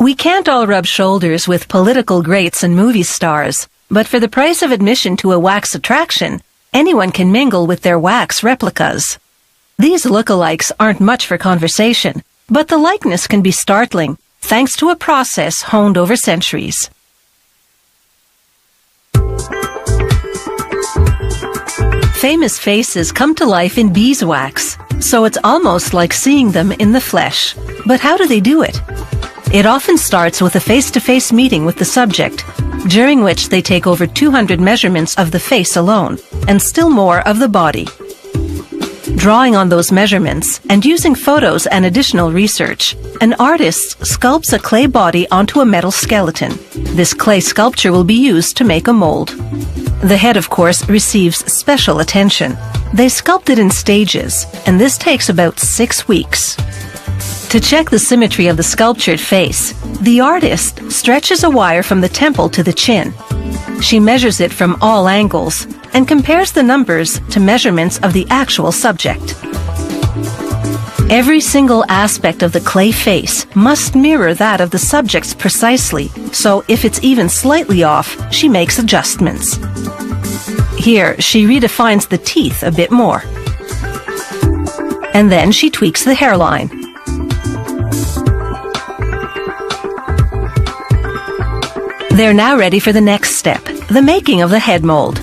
We can't all rub shoulders with political greats and movie stars, but for the price of admission to a wax attraction, anyone can mingle with their wax replicas. These lookalikes aren't much for conversation, but the likeness can be startling, thanks to a process honed over centuries. Famous faces come to life in beeswax, so it's almost like seeing them in the flesh. But how do they do it? It often starts with a face-to-face meeting with the subject, during which they take over 200 measurements of the face alone, and still more of the body. Drawing on those measurements, and using photos and additional research, an artist sculpts a clay body onto a metal skeleton. This clay sculpture will be used to make a mold. The head, of course, receives special attention. They sculpt it in stages, and this takes about 6 weeks. To check the symmetry of the sculptured face, the artist stretches a wire from the temple to the chin. She measures it from all angles and compares the numbers to measurements of the actual subject. Every single aspect of the clay face must mirror that of the subject's precisely, so if it's even slightly off, she makes adjustments. Here, she redefines the teeth a bit more. And then she tweaks the hairline. They're now ready for the next step, the making of the head mold.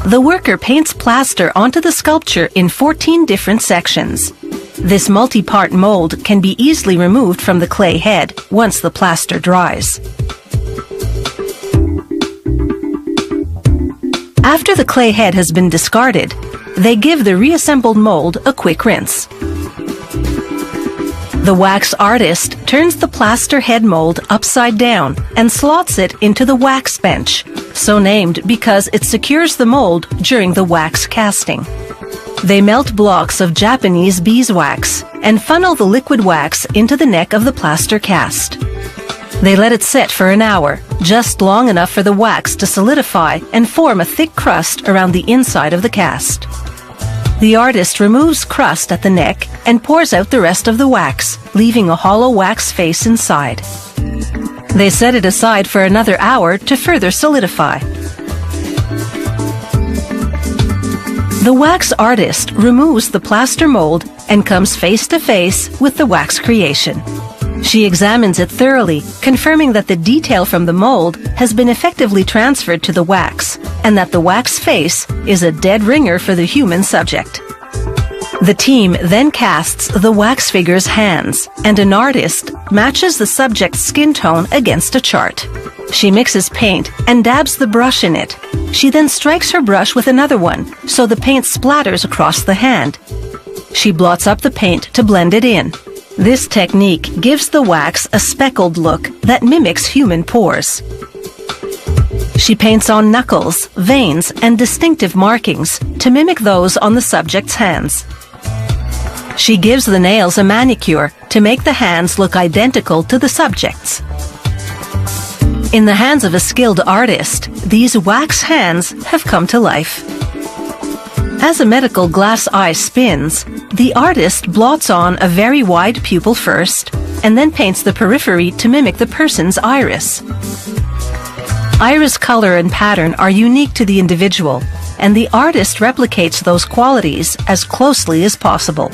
The worker paints plaster onto the sculpture in 14 different sections. This multi-part mold can be easily removed from the clay head once the plaster dries. After the clay head has been discarded, they give the reassembled mold a quick rinse. The wax artist turns the plaster head mold upside down and slots it into the wax bench, so named because it secures the mold during the wax casting. They melt blocks of Japanese beeswax and funnel the liquid wax into the neck of the plaster cast. They let it set for an hour, just long enough for the wax to solidify and form a thick crust around the inside of the cast. The artist removes crust at the neck and pours out the rest of the wax, leaving a hollow wax face inside. They set it aside for another hour to further solidify. The wax artist removes the plaster mold and comes face to face with the wax creation. She examines it thoroughly, confirming that the detail from the mold has been effectively transferred to the wax, and that the wax face is a dead ringer for the human subject. The team then casts the wax figure's hands, and an artist matches the subject's skin tone against a chart. She mixes paint and dabs the brush in it. She then strikes her brush with another one, so the paint splatters across the hand. She blots up the paint to blend it in. This technique gives the wax a speckled look that mimics human pores. She paints on knuckles, veins, and distinctive markings to mimic those on the subject's hands. She gives the nails a manicure to make the hands look identical to the subject's. In the hands of a skilled artist, these wax hands have come to life. As a medical glass eye spins, the artist blots on a very wide pupil first, and then paints the periphery to mimic the person's iris. Iris color and pattern are unique to the individual, and the artist replicates those qualities as closely as possible.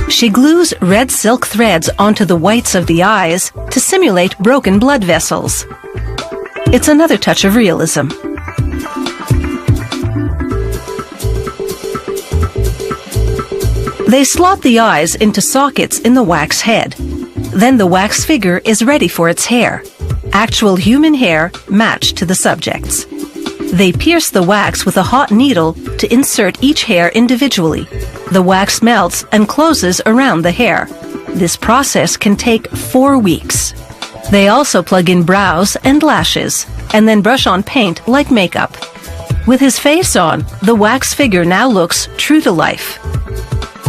She glues red silk threads onto the whites of the eyes to simulate broken blood vessels. It's another touch of realism. They slot the eyes into sockets in the wax head. Then the wax figure is ready for its hair. Actual human hair matched to the subject's. They pierce the wax with a hot needle to insert each hair individually. The wax melts and closes around the hair. This process can take 4 weeks. They also plug in brows and lashes, and then brush on paint like makeup. With his face on, the wax figure now looks true to life.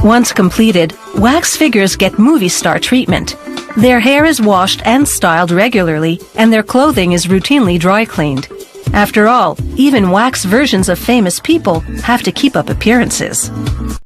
Once completed, wax figures get movie star treatment. Their hair is washed and styled regularly, and their clothing is routinely dry cleaned. After all, even wax versions of famous people have to keep up appearances.